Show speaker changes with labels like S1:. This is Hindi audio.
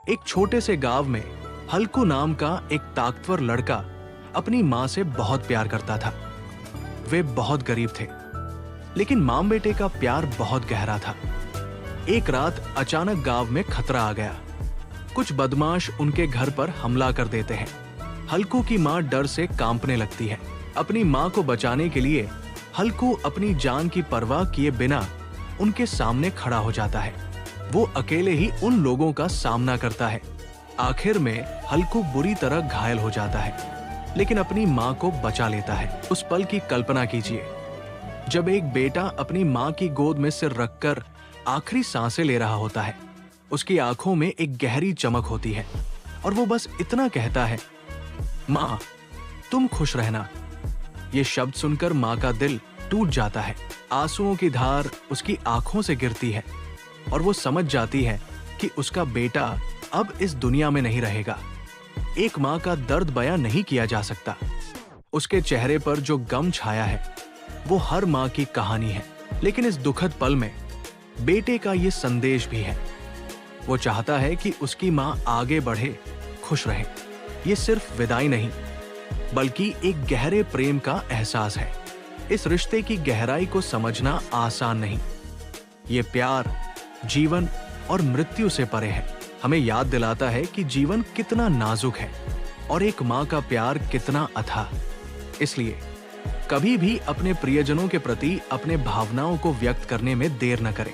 S1: एक छोटे से गांव में हल्कू नाम का एक ताकतवर लड़का अपनी माँ से बहुत प्यार करता था। वे बहुत गरीब थे, लेकिन माँ बेटे का प्यार बहुत गहरा था। एक रात अचानक गांव में खतरा आ गया। कुछ बदमाश उनके घर पर हमला कर देते हैं। हल्कू की माँ डर से कांपने लगती है। अपनी माँ को बचाने के लिए हल्कू अपनी जान की परवाह किए बिना उनके सामने खड़ा हो जाता है। वो अकेले ही उन लोगों का सामना करता है। आखिर में हल्कू बुरी तरह घायल हो जाता है, लेकिन अपनी माँ को बचा लेता है। उस पल की कल्पना कीजिए जब एक बेटा अपनी माँ की गोद में सिर रखकर आखिरी सांसें ले रहा होता है। उसकी आंखों में एक गहरी चमक होती है और वो बस इतना कहता है, माँ तुम खुश रहना। ये शब्द सुनकर माँ का दिल टूट जाता है। आंसुओं की धार उसकी आंखों से गिरती है और वो समझ जाती है कि उसका बेटा अब इस दुनिया में नहीं रहेगा। एक माँ का दर्द बयां नहीं किया जा सकता। उसके चेहरे पर जो गम छाया है वो हर माँ की कहानी है। लेकिन इस दुखद पल में बेटे का ये संदेश भी है। वो चाहता है कि उसकी माँ आगे बढ़े, खुश रहे। ये सिर्फ विदाई नहीं, बल्कि एक गहरे प्रेम का एहसास है। इस रिश्ते की गहराई को समझना आसान नहीं। ये प्यार जीवन और मृत्यु से परे है। हमें याद दिलाता है कि जीवन कितना नाजुक है और एक माँ का प्यार कितना अथाह। इसलिए कभी भी अपने प्रियजनों के प्रति अपने भावनाओं को व्यक्त करने में देर न करें।